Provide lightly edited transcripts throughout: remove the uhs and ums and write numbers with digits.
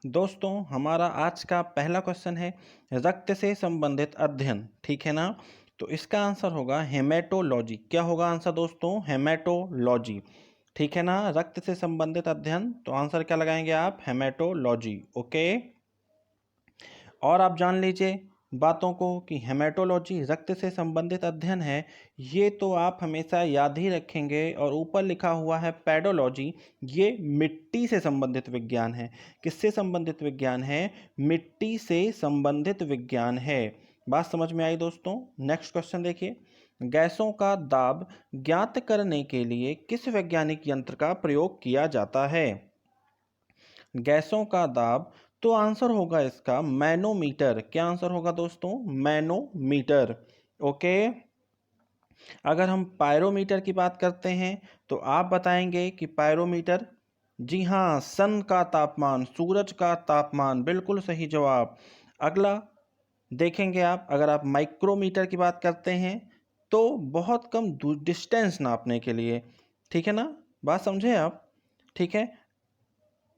दोस्तों हमारा आज का पहला क्वेश्चन है रक्त से संबंधित अध्ययन, ठीक है ना। तो इसका आंसर होगा हेमेटोलॉजी। क्या होगा आंसर दोस्तों? हेमेटोलॉजी, ठीक है ना। रक्त से संबंधित अध्ययन, तो आंसर क्या लगाएंगे आप? हेमेटोलॉजी। ओके, और आप जान लीजिए बातों को कि हेमेटोलॉजी रक्त से संबंधित अध्ययन है, ये तो आप हमेशा याद ही रखेंगे। और ऊपर लिखा हुआ है पेडोलॉजी, ये मिट्टी से संबंधित विज्ञान है। किससे संबंधित विज्ञान है? मिट्टी से संबंधित विज्ञान है। बात समझ में आई दोस्तों? नेक्स्ट क्वेश्चन देखिए, गैसों का दाब ज्ञात करने के लिए किस वैज्ञानिक यंत्र का प्रयोग किया जाता है? गैसों का दाब, तो आंसर होगा इसका मैनोमीटर। क्या आंसर होगा दोस्तों? मैनोमीटर। ओके, अगर हम पायरोमीटर की बात करते हैं तो आप बताएंगे कि पायरोमीटर, जी हाँ, सन का तापमान, सूरज का तापमान, बिल्कुल सही जवाब। अगला देखेंगे आप, अगर आप माइक्रोमीटर की बात करते हैं तो बहुत कम डिस्टेंस नापने के लिए, ठीक है ना। बात समझे आप? ठीक है,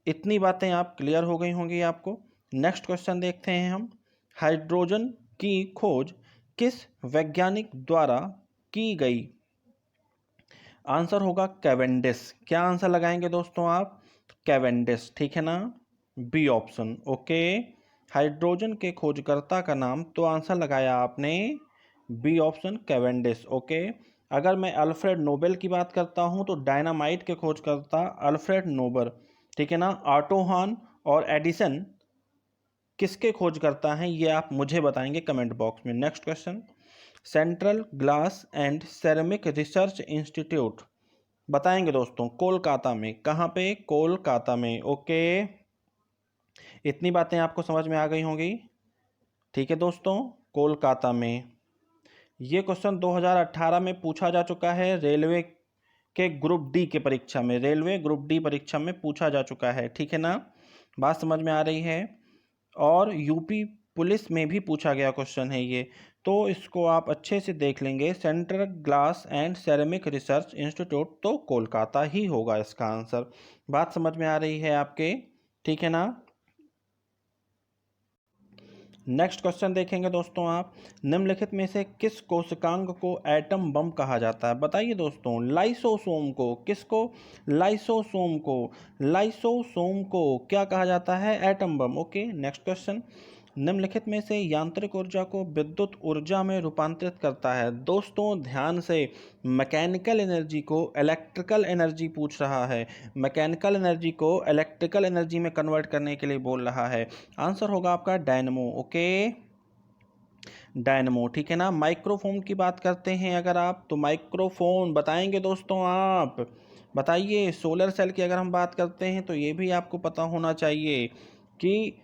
इतनी बातें आप क्लियर हो गई होंगी आपको। नेक्स्ट क्वेश्चन देखते हैं हम, हाइड्रोजन की खोज किस वैज्ञानिक द्वारा की गई? आंसर होगा कैवेंडिश। क्या आंसर लगाएंगे दोस्तों आप? कैवेंडिश, ठीक है ना, बी ऑप्शन। ओके, हाइड्रोजन के खोजकर्ता का नाम, तो आंसर लगाया आपने बी ऑप्शन, कैवेंडिश। ओके, अगर मैं अल्फ्रेड नोबेल की बात करता हूं तो डायनामाइट के खोजकर्ता अल्फ्रेड नोबल, ठीक है ना। ऑटो हॉर्न और एडिसन किसके खोजकर्ता हैं, ये आप मुझे बताएंगे कमेंट बॉक्स में। Next question, central glass and ceramic research institute बताएंगे दोस्तों कोलकाता में, कहाँ पे? कोलकाता में। ओके, इतनी बातें आपको समझ में आ गई होंगी, ठीक है दोस्तों, कोलकाता में। ये क्वेश्चन 2018 में पूछा जा चुका है रेलवे के ग्रुप डी के परीक्षा में, रेलवे ग्रुप डी परीक्षा में पूछा जा चुका है, ठीक है ना। बात समझ में आ रही है? और यूपी पुलिस में भी पूछा गया क्वेश्चन है ये, तो इसको आप अच्छे से देख लेंगे। Central glass and ceramic research institute, तो कोलकाता ही होगा इसका आंसर। बात समझ में आ रही है आपके? ठीक है ना। नेक्स्ट क्वेश्चन देखेंगे दोस्तों आप, निम्नलिखित में से किस कोशिकांग को एटम बम कहा जाता है? बताइए दोस्तों, लाइसोसोम को, किसको? लाइसोसोम को, लाइसोसोम को क्या कहा जाता है? Atom bomb. Okay, next question, निम्नलिखित में से यांत्रिक ऊर्जा को विद्युत ऊर्जा में रूपांतरित करता है? दोस्तों ध्यान से, मैकेनिकल एनर्जी को इलेक्ट्रिकल एनर्जी पूछ रहा है, मैकेनिकल एनर्जी को इलेक्ट्रिकल एनर्जी में कन्वर्ट करने के लिए बोल रहा है। आंसर होगा आपका डायनमो। ओके, डायनमो, ठीक है ना। माइक्रोफोन की बात करते हैं अगर आप, तो माइक्रोफोन बताएंगे दोस्तों आप, बताइए। सोलर सेल की अगर हम बात करते हैं तो ये भी आपको पता होना चाहिए कि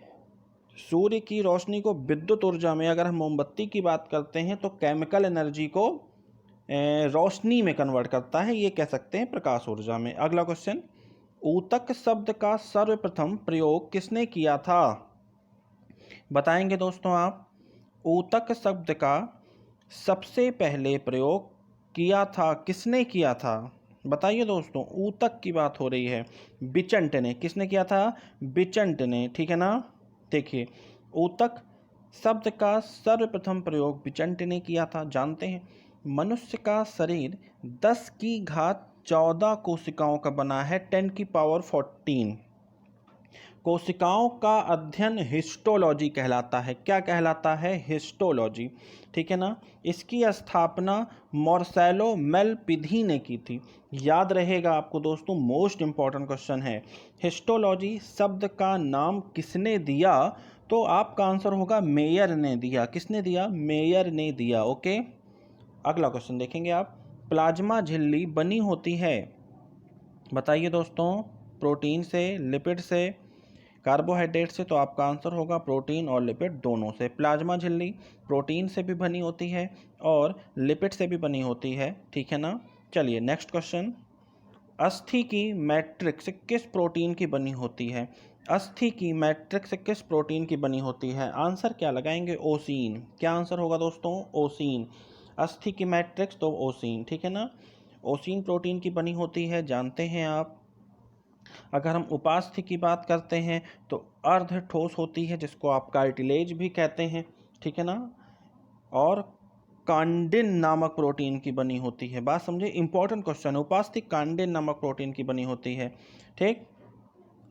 सूर्य की रोशनी को विद्युत ऊर्जा में, अगर हम मोमबत्ती की बात करते हैं तो केमिकल एनर्जी को रोशनी में कन्वर्ट करता है, ये कह सकते हैं प्रकाश ऊर्जा में। अगला क्वेश्चन, ऊतक शब्द का सर्वप्रथम प्रयोग किसने किया था? बताएंगे दोस्तों आप, ऊतक शब्द का सबसे पहले प्रयोग किया था, किसने किया था? बताइए दोस्तों, ऊतक की बात हो रही है, बिचंट ने। किसने किया था? बिचंट ने, ठीक है ना। देखिए, ऊतक शब्द का सर्वप्रथम प्रयोग बिचंट ने किया था। जानते हैं, मनुष्य का शरीर 10 की घात 14 कोशिकाओं का बना है, 10 की पावर 14। कोशिकाओं का अध्ययन हिस्टोलॉजी कहलाता है। क्या कहलाता है? हिस्टोलॉजी, ठीक है ना। इसकी स्थापना मार्सेलो मेलपिधी ने की थी। याद रहेगा आपको दोस्तों, मोस्ट इंपॉर्टेंट क्वेश्चन है। हिस्टोलॉजी शब्द का नाम किसने दिया? तो आपका आंसर होगा मेयर ने दिया। किसने दिया? मेयर ने दिया। ओके, अगला क्वेश्चन देखेंगे आप, प्लाज्मा झिल्ली बनी होती है, बताइए दोस्तों, प्रोटीन से, लिपिड से, कार्बोहाइड्रेट से? तो आपका आंसर होगा प्रोटीन और लिपिड दोनों से। प्लाज्मा झिल्ली प्रोटीन से भी बनी होती है और लिपिड से भी बनी होती है, ठीक है ना। चलिए नेक्स्ट क्वेश्चन, अस्थि की मैट्रिक्स किस प्रोटीन की बनी होती है? अस्थि की मैट्रिक्स किस प्रोटीन की बनी होती है? आंसर क्या लगाएंगे? ओसीन। क्या आंसर होगा दोस्तों? ओसीन। अस्थि की मैट्रिक्स तो ओसीन, ठीक है ना। ओसीन प्रोटीन की बनी होती है, जानते हैं आप। अगर हम उपास्थि की बात करते हैं तो अर्ध ठोस होती है, जिसको आप कार्टिलेज भी कहते हैं, ठीक है ना, और कांडिन नामक प्रोटीन की बनी होती है। बात समझे, इंपॉर्टेंट क्वेश्चन है। उपास्थि कांडिन नामक प्रोटीन की बनी होती है। ठीक,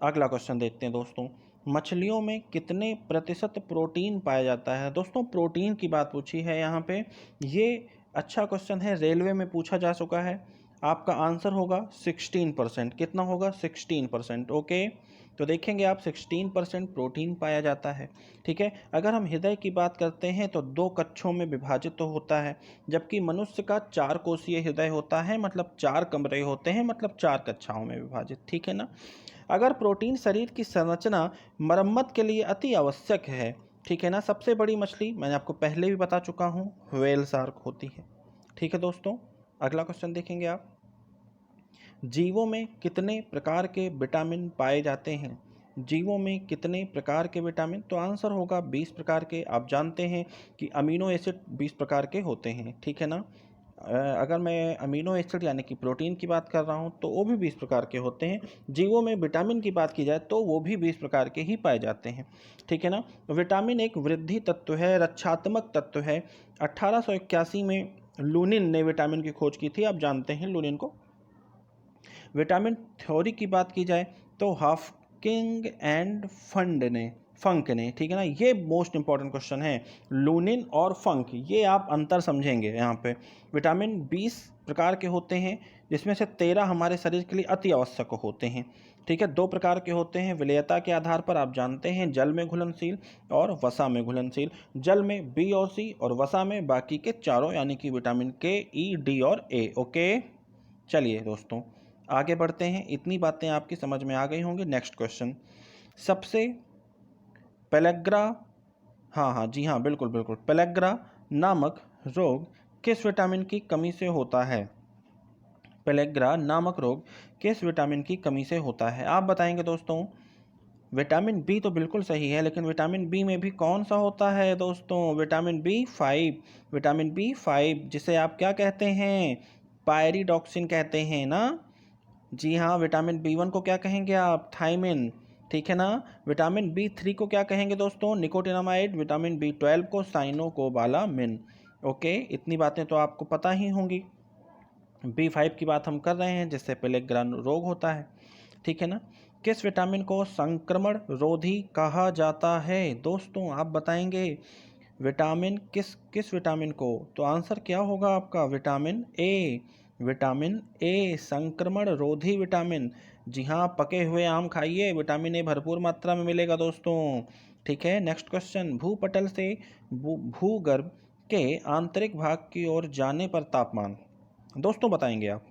अगला क्वेश्चन देखते हैं दोस्तों। मछलियों में कितने प्रतिशत प्रोटीन पाया जाता है? दोस्तों प्रोटीन की बात पूछी है यहाँ पे, ये अच्छा क्वेश्चन है, रेलवे में पूछा जा चुका है। आपका आंसर होगा 16%। कितना होगा? 16%। ओके, तो देखेंगे आप 16% प्रोटीन पाया जाता है। ठीक है, अगर हम हृदय की बात करते हैं तो 2 कक्षों में विभाजित तो होता है, जबकि मनुष्य का 4 कोषीय हृदय होता है, मतलब 4 कमरे होते हैं, मतलब 4 कक्षाओं में विभाजित। ठीक है ना। अगर प्रोटीन शरीर की संरचना मरम्मत के लिए अति आवश्यक है, ठीक है ना, सबसे बड़ी मछली मैंने आपको पहले भी बता चुका हूँ, व्हेल शार्क होती है। ठीक है दोस्तों, अगला क्वेश्चन देखेंगे आप। जीवों में कितने प्रकार के विटामिन पाए जाते हैं? जीवों में कितने प्रकार के विटामिन? तो आंसर होगा 20 प्रकार के। आप जानते हैं कि अमीनो एसिड 20 प्रकार के होते हैं, ठीक है ना। अगर मैं अमीनो एसिड यानी कि प्रोटीन की बात कर रहा हूं तो वो भी 20 प्रकार के होते हैं। जीवों में विटामिन की बात की जाए तो वो भी 20 प्रकार के ही पाए जाते हैं, ठीक है ना। विटामिन एक वृद्धि तत्व है, रक्षात्मक तत्व है। 1881 में लूनिन ने विटामिन की खोज की थी, आप जानते हैं लूनिन को। विटामिन थ्योरी की बात की जाए तो हाफकिंग एंड फंक ने, ठीक है ना, ये मोस्ट इंपॉर्टेंट क्वेश्चन है। लूनिन और फंक, ये आप अंतर समझेंगे यहाँ पे। विटामिन 20 प्रकार के होते हैं, जिसमें से 13 हमारे शरीर के लिए अति आवश्यक होते हैं, ठीक है। 2 प्रकार के होते हैं विलेयता के आधार पर, आप जानते हैं, जल में घुलनशील और वसा में घुलनशील। जल में बी और सी और वसा में बाकी के चारों, यानी कि विटामिन के, ई, डी और ए। ओके, चलिए दोस्तों आगे बढ़ते हैं। इतनी बातें आपकी समझ में आ गई होंगी। नेक्स्ट क्वेश्चन, सबसे पेलेग्रा, हाँ जी हाँ, बिल्कुल बिल्कुल, पेलेग्रा नामक रोग किस विटामिन की कमी से होता है? पेलेग्रा नामक रोग किस विटामिन की कमी से होता है? आप बताएंगे दोस्तों। विटामिन बी तो बिल्कुल सही है, लेकिन विटामिन बी में भी कौन सा होता है दोस्तों? Vitamin B5। विटामिन B5 जिसे आप क्या कहते हैं? पायरिडॉक्सिन कहते हैं ना। जी हाँ, विटामिन B1 को क्या कहेंगे आप? थायमिन, ठीक है ना। विटामिन B3 को क्या कहेंगे दोस्तों? निकोटिनामाइड। विटामिन B12 को साइनोकोबालामिन। ओके, इतनी बातें तो आपको पता ही होंगी। B5 की बात हम कर रहे हैं, जिससे पेलेग्रा रोग होता है, ठीक है ना। किस विटामिन को संक्रमण रोधी कहा जाता है? दोस्तों आप बताएंगे विटामिन किस किस विटामिन को? तो आंसर क्या होगा आपका? Vitamin A. विटामिन ए संक्रमण रोधी विटामिन। जी हाँ, पके हुए आम खाइए, विटामिन ए भरपूर मात्रा में मिलेगा दोस्तों, ठीक है। नेक्स्ट क्वेश्चन, भूपटल से भूगर्भ के आंतरिक भाग की ओर जाने पर तापमान, दोस्तों बताएंगे आप।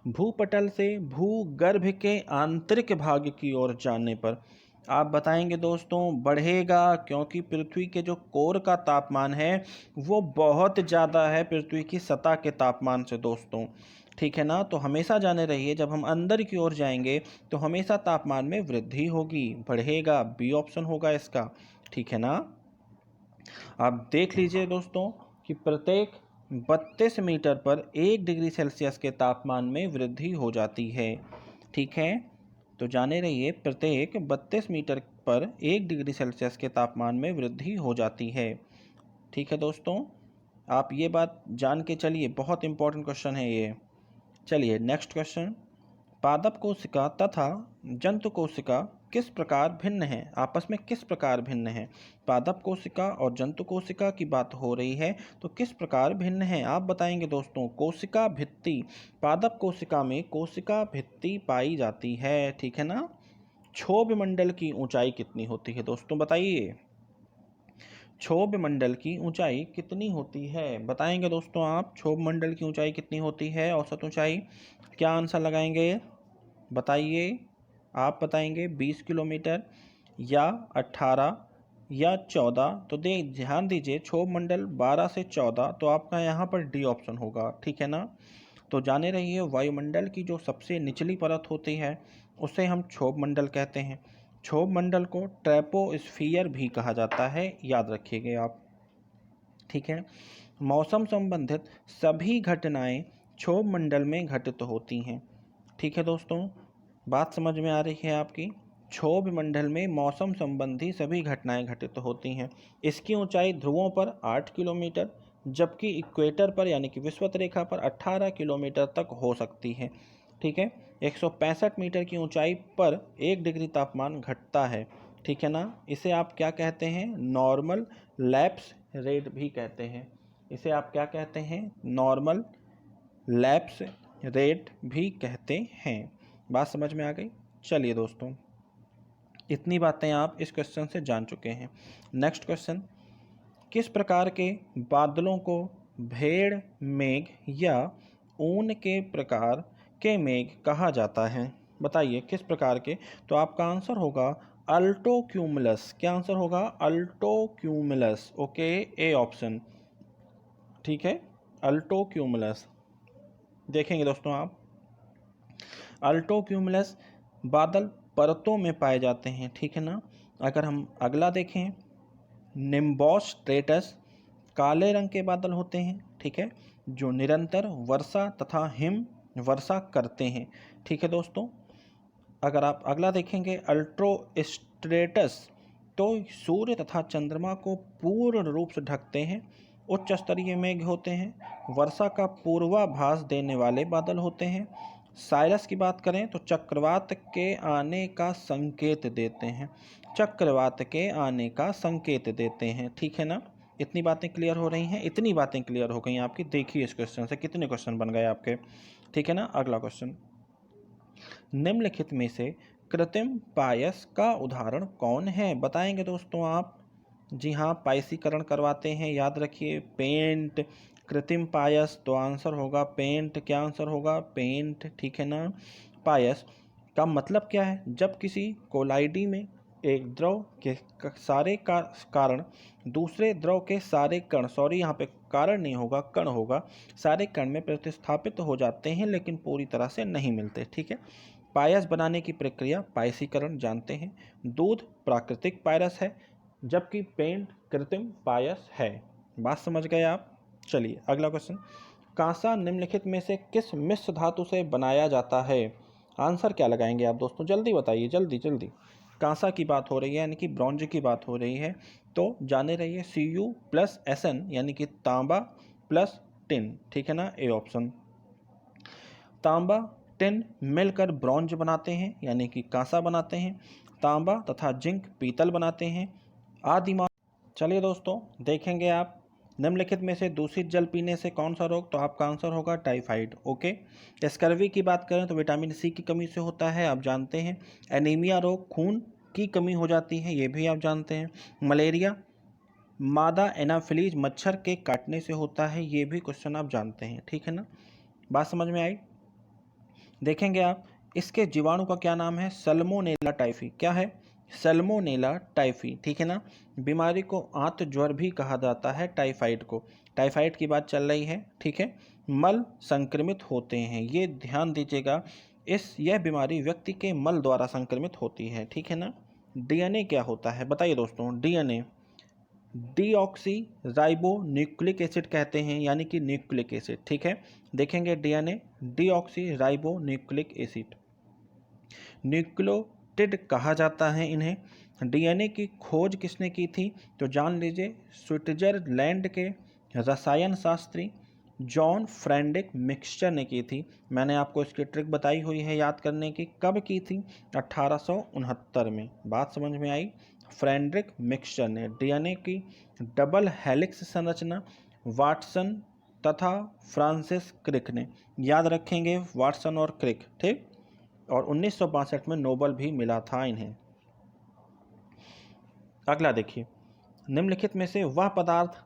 भूपटल से भूगर्भ के आंतरिक भाग की ओर जाने पर आप बताएंगे दोस्तों बढ़ेगा, क्योंकि पृथ्वी के जो कोर का तापमान है वो बहुत ज़्यादा है पृथ्वी की सतह के तापमान से दोस्तों, ठीक है ना। तो हमेशा जाने रहिए, जब हम अंदर की ओर जाएंगे तो हमेशा तापमान में वृद्धि होगी, बढ़ेगा। बी ऑप्शन होगा इसका, ठीक है ना। आप देख लीजिए दोस्तों कि प्रत्येक 32 मीटर पर 1 डिग्री सेल्सियस के तापमान में वृद्धि हो जाती है, ठीक है। तो जाने रहिए, प्रत्येक 32 मीटर पर 1 डिग्री सेल्सियस के तापमान में वृद्धि हो जाती है, ठीक है दोस्तों। आप ये बात जान के चलिए, बहुत इंपॉर्टेंट क्वेश्चन है ये। चलिए नेक्स्ट क्वेश्चन, पादप कोशिका तथा जंतु कोशिका किस प्रकार भिन्न है? आपस में किस प्रकार भिन्न है? पादप कोशिका और जंतु कोशिका की बात हो रही है, तो किस प्रकार भिन्न है आप बताएंगे दोस्तों। कोशिका भित्ति, पादप कोशिका में कोशिका भित्ति पाई जाती है, ठीक है ना। क्षोभ मंडल की ऊंचाई कितनी होती है दोस्तों, बताइए। क्षोभ मंडल की ऊंचाई कितनी होती है? बताएंगे दोस्तों आप, क्षोभ मंडल की ऊंचाई कितनी होती है, औसत ऊंचाई? क्या आंसर लगाएंगे, बताइए। आप बताएंगे 20 किलोमीटर या 18 या 14? तो ध्यान दीजिए, क्षोभ मंडल 12 से 14, तो आपका यहाँ पर डी ऑप्शन होगा, ठीक है ना। तो जाने रहिए, वायुमंडल की जो सबसे निचली परत होती है उसे हम क्षोभ मंडल कहते हैं। क्षोभ मंडल को ट्रैपोस्फियर भी कहा जाता है, याद रखिएगा आप, ठीक है। मौसम संबंधित सभी घटनाएं क्षोभ मंडल में घटित होती हैं, ठीक है दोस्तों। बात समझ में आ रही है आपकी? क्षोभ मंडल में मौसम संबंधी सभी घटनाएं घटित होती हैं। इसकी ऊंचाई ध्रुवों पर 8 किलोमीटर, जबकि इक्वेटर पर यानी कि विषुवत रेखा पर 18 किलोमीटर तक हो सकती है। ठीक है, 165 मीटर की ऊंचाई पर 1 डिग्री तापमान घटता है। ठीक है ना, इसे आप क्या कहते हैं? नॉर्मल लैप्स रेट भी कहते हैं। इसे आप क्या कहते हैं? नॉर्मल लैप्स रेट भी कहते हैं। बात समझ में आ गई? चलिए दोस्तों, इतनी बातें आप इस क्वेश्चन से जान चुके हैं। नेक्स्ट क्वेश्चन, किस प्रकार के बादलों को भेड़ मेघ या ऊन के प्रकार के मेघ कहा जाता है? बताइए किस प्रकार के। तो आपका आंसर होगा अल्टोक्यूमुलस। क्या आंसर होगा? अल्टोक्यूमुलस। Okay, A option. ठीक है, अल्टोक्यूमुलस। देखेंगे दोस्तों आप, अल्टोक्यूमुलस बादल परतों में पाए जाते हैं। ठीक है ना। अगर हम अगला देखें, निम्बोस स्ट्रेटस काले रंग के बादल होते हैं। ठीक है, जो निरंतर वर्षा तथा हिम वर्षा करते हैं। ठीक है दोस्तों। अगर आप अगला देखेंगे, अल्ट्रोस्ट्रेटस, तो सूर्य तथा चंद्रमा को पूर्ण रूप से ढकते हैं। उच्च स्तरीय मेघ होते हैं, वर्षा का पूर्वाभास देने वाले बादल होते हैं। साइरस की बात करें तो चक्रवात के आने का संकेत देते हैं। चक्रवात के आने का संकेत देते हैं। ठीक है ना। इतनी बातें क्लियर हो रही हैं? इतनी बातें क्लियर हो गई आपकी। देखिए इस क्वेश्चन से कितने क्वेश्चन बन गए आपके। ठीक है ना। अगला क्वेश्चन, निम्नलिखित में से कृत्रिम पायस का उदाहरण कौन है? बताएंगे दोस्तों आप। जी हाँ, पायसीकरण करवाते हैं, याद रखिए। पेंट, कृत्रिम पायस, तो आंसर होगा पेंट। क्या आंसर होगा? पेंट। ठीक है ना। पायस का मतलब क्या है? जब किसी कोलाइडी में एक द्रव के सारे कारण दूसरे द्रव के सारे कण, सॉरी यहाँ पे कारण नहीं होगा, कण होगा, सारे कण में प्रतिस्थापित हो जाते हैं लेकिन पूरी तरह से नहीं मिलते। ठीक है। पायस बनाने की प्रक्रिया पायसीकरण जानते हैं। दूध प्राकृतिक पायस है, जबकि पेंट कृत्रिम पायस है। बात समझ गए आप? चलिए अगला क्वेश्चन, कांसा निम्नलिखित में से किस मिश्र धातु से बनाया जाता है? आंसर क्या लगाएंगे आप दोस्तों? जल्दी बताइए, जल्दी जल्दी। कांसा की बात हो रही है यानी कि ब्रॉन्ज की बात हो रही है, तो जाने रहिए Cu+Sn यानी कि तांबा प्लस टिन। ठीक है ना, ए ऑप्शन। तांबा टिन मिलकर ब्रॉन्ज बनाते हैं यानी कि कांसा बनाते हैं। तांबा तथा जिंक पीतल बनाते हैं। आदिमा। चलिए दोस्तों, देखेंगे आप, निम्नलिखित में से दूषित जल पीने से कौन सा रोग? तो आपका आंसर होगा टाइफाइड। ओके। स्कर्वी की बात करें तो विटामिन सी की कमी से होता है, आप जानते हैं। एनीमिया रोग खून की कमी हो जाती है, ये भी आप जानते हैं। मलेरिया मादा एनाफिलीज मच्छर के काटने से होता है, ये भी क्वेश्चन आप जानते हैं। ठीक है ना। बात समझ में आई? देखेंगे आप, इसके जीवाणु का क्या नाम है? Salmonella typhi. क्या है? Salmonella typhi. ठीक है ना। बीमारी को आंत ज्वर भी कहा जाता है, टाइफाइड को। टाइफाइड की बात चल रही है। ठीक है। मल संक्रमित होते हैं, ये ध्यान दीजिएगा। यह बीमारी व्यक्ति के मल द्वारा संक्रमित होती है। ठीक है ना। डीएनए क्या होता है? बताइए दोस्तों। DNA deoxyribonucleic acid कहते हैं, यानी कि न्यूक्लिक एसिड। ठीक है। देखेंगे DNA deoxyribonucleic acid, nucleotide कहा जाता है इन्हें। डीएनए की खोज किसने की थी? तो जान लीजिए, स्विट्जरलैंड के रसायन शास्त्री जॉन फ्रेडरिक मिक्सचर ने की थी। मैंने आपको इसकी ट्रिक बताई हुई है याद करने की। कब की थी? 1869 में। बात समझ में आई? फ्रेडरिक मिक्सचर ने डीएनए की डबल हेलिक्स संरचना वाटसन तथा फ्रांसिस क्रिक ने, याद रखेंगे वाटसन और क्रिक। ठीक। और 1962 में नोबल भी मिला था इन्हें। अगला देखिए, निम्नलिखित में से वह पदार्थ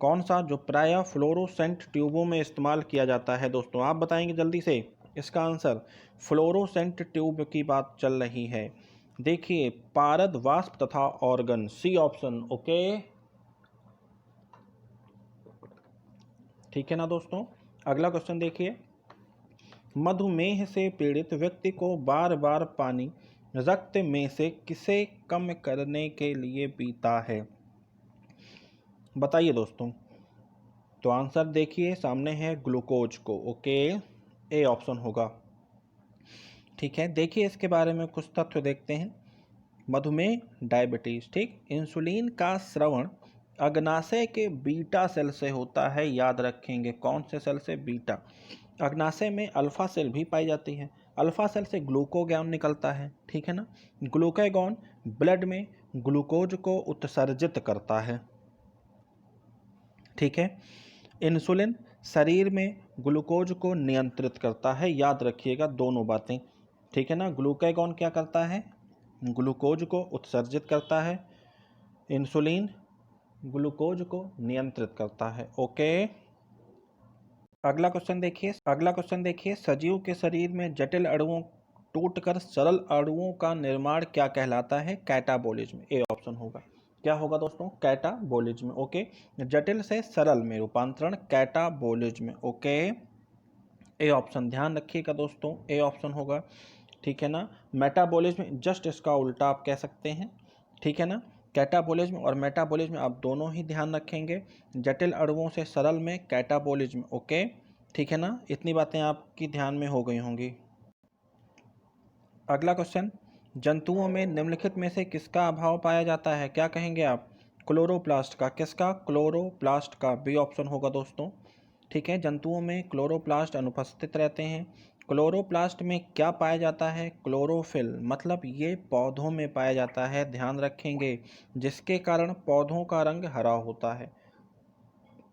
कौन सा जो प्रायः फ्लोरोसेंट ट्यूबों में इस्तेमाल किया जाता है? दोस्तों आप बताएंगे जल्दी से इसका आंसर। फ्लोरोसेंट ट्यूब की बात चल रही है। देखिए, पारद वाष्प तथा ऑर्गन, सी ऑप्शन। ओके। ठीक है ना दोस्तों। अगला क्वेश्चन देखिए, मधुमेह से पीड़ित व्यक्ति को बार बार पानी रक्त में से किसे कम करने के लिए पीता है? बताइए दोस्तों। तो आंसर देखिए सामने है, ग्लूकोज को। ओके, ए ऑप्शन होगा। ठीक है, देखिए इसके बारे में कुछ तथ्य देखते हैं। मधुमेह, डायबिटीज, ठीक। इंसुलिन का स्रवण अग्नाशय के बीटा सेल से होता है, याद रखेंगे। कौन से सेल से? बीटा। अग्नाशय में अल्फा सेल भी पाई जाती है। अल्फा सेल से ग्लूकोगॉन निकलता है, ठीक है ना। ग्लूकागॉन ब्लड में ग्लूकोज को उत्सर्जित करता है, ठीक है। इंसुलिन शरीर में ग्लूकोज को नियंत्रित करता है, याद रखिएगा दोनों बातें, ठीक है ना। ग्लूकागॉन क्या करता है? ग्लूकोज को उत्सर्जित करता है। इंसुलिन ग्लूकोज को नियंत्रित करता है। ओके, अगला क्वेश्चन देखिए। सजीव के शरीर में जटिल अणुओं टूटकर सरल अणुओं का निर्माण क्या कहलाता है? कैटाबोलिज्म। ए ऑप्शन होगा। क्या होगा दोस्तों? कैटाबोलिज्म। ओके, जटिल से सरल में रूपांतरण कैटाबोलिज्म। ओके, ए ऑप्शन ध्यान रखिएगा दोस्तों, ए ऑप्शन होगा, ठीक है ना। मेटाबॉलिज्म जस्ट इसका उल्टा आप कह सकते हैं, ठीक है ना। कैटाबॉलिज्म और मेटाबॉलिज्म आप दोनों ही ध्यान रखेंगे। जटिल अणुओं से सरल में कैटाबॉलिज्म। ओके, ठीक है ना। इतनी बातें आपकी ध्यान में हो गई होंगी। अगला क्वेश्चन, जंतुओं में निम्नलिखित में से किसका अभाव पाया जाता है? क्या कहेंगे आप? क्लोरोप्लास्ट का। किसका? क्लोरोप्लास्ट का। बी ऑप्शन होगा दोस्तों, ठीक है। जंतुओं में क्लोरोप्लास्ट अनुपस्थित रहते हैं। क्लोरोप्लास्ट में क्या पाया जाता है? क्लोरोफिल, मतलब ये पौधों में पाया जाता है, ध्यान रखेंगे, जिसके कारण पौधों का रंग हरा होता है।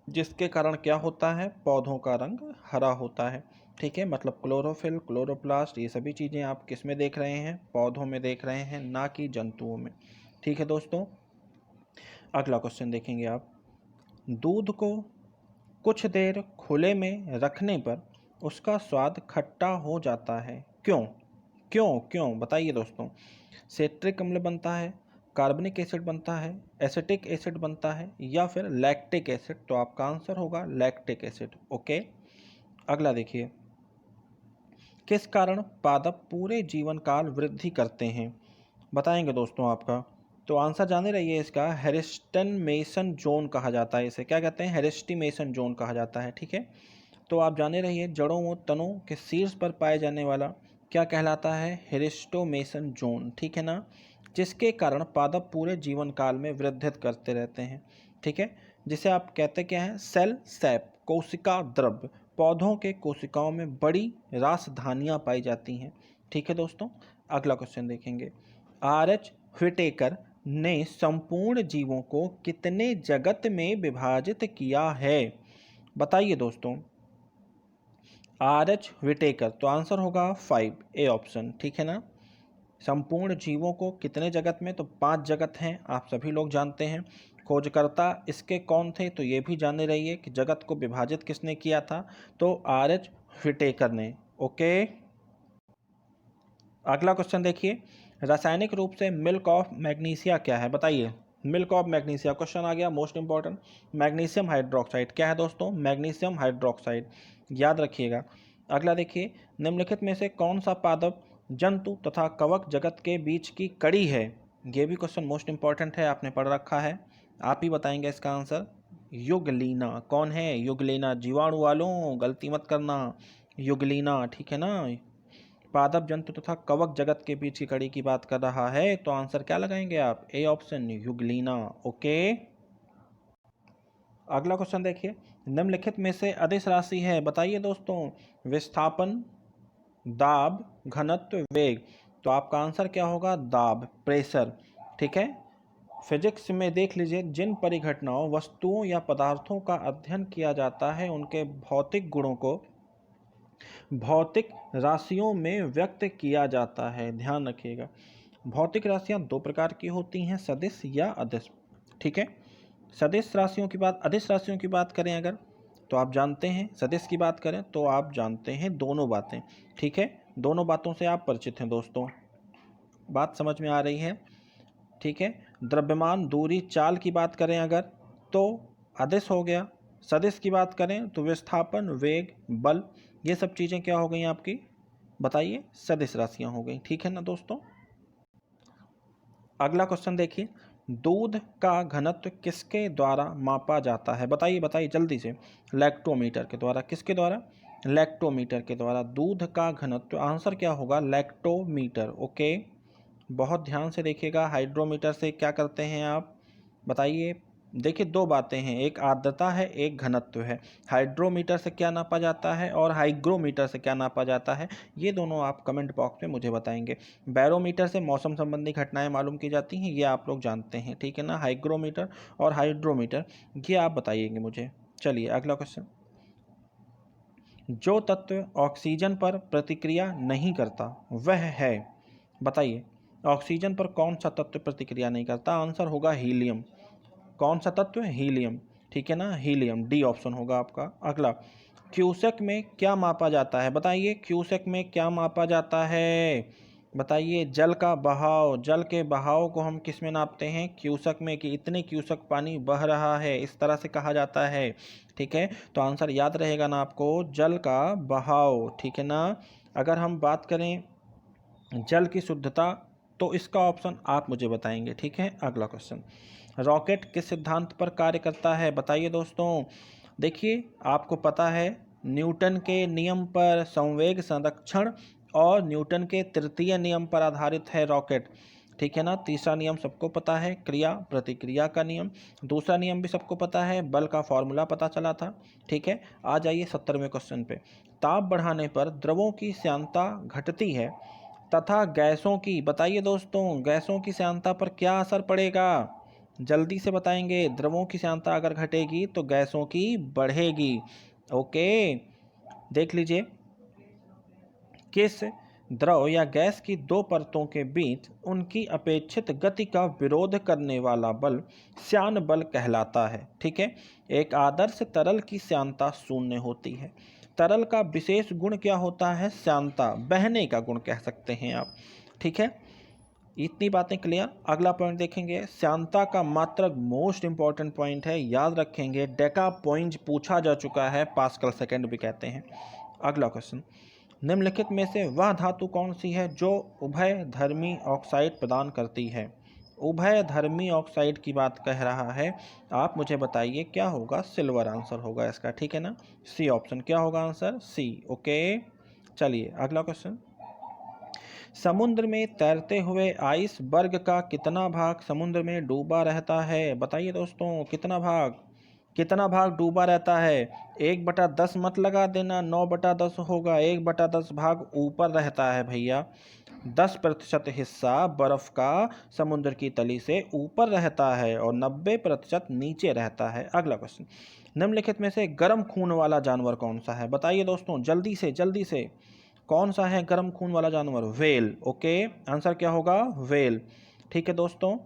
जिसके कारण क्या होता है? पौधों का रंग हरा होता है, ठीक है। मतलब क्लोरोफिल, क्लोरोप्लास्ट, ये सभी चीज़ें आप किस में देख रहे हैं? पौधों में देख रहे हैं, ना कि जंतुओं में, ठीक है दोस्तों। अगला क्वेश्चन देखेंगे आप। दूध को कुछ देर खुले में रखने पर उसका स्वाद खट्टा हो जाता है, क्यों? क्यों क्यों बताइए दोस्तों। सिट्रिक अम्ल बनता है, कार्बनिक एसिड बनता है, एसिटिक एसिड बनता है, या फिर लैक्टिक एसिड? तो आपका आंसर होगा लैक्टिक एसिड। ओके, अगला देखिए। किस कारण पादप पूरे जीवन काल वृद्धि करते हैं? बताएंगे दोस्तों आपका। तो आंसर जाने रहिए इसका। हेरिस्टन-मेसन जोन कहा जाता है इसे। क्या कहते हैं? हेरिस्टिमेसन जोन कहा जाता है, ठीक है। तो आप जाने रहिए, जड़ों व तनों के शीर्ष पर पाए जाने वाला क्या कहलाता है? हेरिस्टोमेसन जोन, ठीक है ना। जिसके कारण पादप पूरे जीवन काल में वृद्धित करते रहते हैं, ठीक है। जिसे आप कहते क्या हैं? सेल सैप, कोशिका द्रव्य। पौधों के कोशिकाओं में बड़ी रासधानियाँ पाई जाती हैं, ठीक है दोस्तों। अगला क्वेश्चन देखेंगे। आर.एच. व्हिटेकर ने संपूर्ण जीवों को कितने जगत में विभाजित किया है? बताइए दोस्तों। आर.एच. व्हिटेकर, तो आंसर होगा 5, ए ऑप्शन, ठीक है ना। संपूर्ण जीवों को कितने जगत में? तो 5 जगत हैं, आप सभी लोग जानते हैं। खोजकर्ता इसके कौन थे? तो ये भी जाने रहिए कि जगत को विभाजित किसने किया था? तो आर.एच. व्हिटेकर ने। ओके, अगला क्वेश्चन देखिए। रासायनिक रूप से मिल्क ऑफ मैग्नीशिया क्या है? बताइए। मिल्क ऑफ मैग्नीशिया, क्वेश्चन आ गया मोस्ट इंपॉर्टेंट। Magnesium hydroxide. क्या है दोस्तों? मैग्नीशियम हाइड्रोक्साइड, याद रखिएगा। अगला देखिए। निम्नलिखित में से कौन सा पादप जंतु तथा कवक जगत के बीच की कड़ी है? ये भी क्वेश्चन मोस्ट इंपॉर्टेंट है, आपने पढ़ रखा है, आप ही बताएंगे इसका आंसर। युगलीना। कौन है? युगलीना। जीवाणु वालों, गलती मत करना, युगलीना, ठीक है ना। पादप जंतु तथा कवक जगत के बीच की कड़ी की बात कर रहा है, तो आंसर क्या लगाएंगे आप? A option, euglena. ओके, अगला क्वेश्चन देखिए। निम्नलिखित में से अदिश राशि है, बताइए दोस्तों। विस्थापन, दाब, घनत्व, वेग। तो आपका आंसर क्या होगा? दाब, प्रेशर, ठीक है। फिजिक्स में देख लीजिए, जिन परिघटनाओं, वस्तुओं या पदार्थों का अध्ययन किया जाता है उनके भौतिक गुणों को भौतिक राशियों में व्यक्त किया जाता है, ध्यान रखिएगा। भौतिक राशियां 2 प्रकार की होती हैं, सदिश या अदिश, ठीक है। सदिश राशियों की बात, अदिश राशियों की बात करें अगर, तो आप जानते हैं, सदिश की बात करें तो आप जानते हैं दोनों बातें, ठीक है। दोनों बातों से आप परिचित हैं दोस्तों, बात समझ में आ रही है, ठीक है। द्रव्यमान, दूरी, चाल की बात करें अगर, तो अदिश हो गया। सदिश की बात करें तो विस्थापन, वेग, बल, ये सब चीज़ें क्या हो गई आपकी? बताइए, सदिश राशियां हो गई, ठीक है ना दोस्तों। अगला क्वेश्चन देखिए। दूध का घनत्व किसके द्वारा मापा जाता है? बताइए बताइए जल्दी से। लैक्टोमीटर के द्वारा। किसके द्वारा? लैक्टोमीटर के द्वारा। दूध का घनत्व, आंसर क्या होगा, लैक्टोमीटर। ओके, बहुत ध्यान से देखिएगा। हाइड्रोमीटर से क्या करते हैं आप बताइए। देखिए दो बातें हैं, एक आर्द्रता है, एक घनत्व है। हाइड्रोमीटर से क्या नापा जाता है और हाइग्रोमीटर से क्या नापा जाता है, ये दोनों आप कमेंट बॉक्स में मुझे बताएंगे। बैरोमीटर से मौसम संबंधी घटनाएं मालूम की जाती हैं, ये आप लोग जानते हैं, ठीक है ना। हाइग्रोमीटर और हाइड्रोमीटर ये आप बताइएंगे मुझे। चलिए अगला क्वेश्चन। जो तत्व ऑक्सीजन पर प्रतिक्रिया नहीं करता वह है, बताइए ऑक्सीजन पर कौन सा तत्व प्रतिक्रिया नहीं करता। आंसर होगा हीलियम। कौन सा तत्व है, हीलियम, ठीक है ना, हीलियम, डी ऑप्शन होगा आपका। अगला, क्यूसेक में क्या मापा जाता है, बताइए क्यूसेक में क्या मापा जाता है, बताइए। जल का बहाव, जल के बहाव को हम किस में नापते हैं, क्यूसेक में, कि इतने क्यूसेक पानी बह रहा है, इस तरह से कहा जाता है, ठीक है। तो आंसर याद रहेगा ना आपको, जल का बहाव, ठीक है ना। अगर हम बात करें जल की शुद्धता, तो इसका ऑप्शन आप मुझे बताएंगे, ठीक है। अगला क्वेश्चन, रॉकेट किस सिद्धांत पर कार्य करता है, बताइए दोस्तों। देखिए आपको पता है न्यूटन के नियम पर, संवेग संरक्षण और न्यूटन के तृतीय नियम पर आधारित है रॉकेट, ठीक है ना। तीसरा नियम सबको पता है, क्रिया प्रतिक्रिया का नियम। दूसरा नियम भी सबको पता है, बल का फॉर्मूला पता चला था, ठीक है। आ जाइए 70वें क्वेश्चन पे। ताप बढ़ाने पर द्रवों की श्यानता घटती है तथा गैसों की, बताइए दोस्तों गैसों की श्यानता पर क्या असर पड़ेगा, जल्दी से बताएंगे। द्रवों की श्यानता अगर घटेगी तो गैसों की बढ़ेगी। ओके, देख लीजिए, किस द्रव या गैस की दो परतों के बीच उनकी अपेक्षित गति का विरोध करने वाला बल श्यान बल कहलाता है, ठीक है। एक आदर्श तरल की श्यानता शून्य होती है। तरल का विशेष गुण क्या होता है, श्यानता, बहने का गुण कह सकते हैं आप, ठीक है। इतनी बातें क्लियर। अगला पॉइंट देखेंगे, श्यानता का मात्रक मोस्ट इंपॉर्टेंट पॉइंट है, याद रखेंगे। डेका पॉइंट पूछा जा चुका है, पास्कल सेकंड भी कहते हैं। अगला क्वेश्चन, निम्नलिखित में से वह धातु कौन सी है जो उभय धर्मी ऑक्साइड प्रदान करती है। उभय धर्मी ऑक्साइड की बात कह रहा है, आप मुझे बताइए क्या होगा, सिल्वर आंसर होगा इसका, ठीक है ना। सी ऑप्शन, क्या होगा आंसर, सी। ओके, चलिए अगला क्वेश्चन, समुद्र में तैरते हुए आइसबर्ग का कितना भाग समुद्र में डूबा रहता है, बताइए दोस्तों कितना भाग, कितना भाग डूबा रहता है। 1/10 मत लगा देना, 9/10 होगा। 1/10 भाग ऊपर रहता है भैया। 10% हिस्सा बर्फ का समुद्र की तली से ऊपर रहता है और 90% नीचे रहता है। अगला क्वेश्चन, निम्नलिखित में से गर्म खून वाला जानवर कौन सा है, बताइए दोस्तों जल्दी से जल्दी से। कौन सा है गर्म खून वाला जानवर, व्हेल। ओके, आंसर क्या होगा, व्हेल, ठीक है दोस्तों।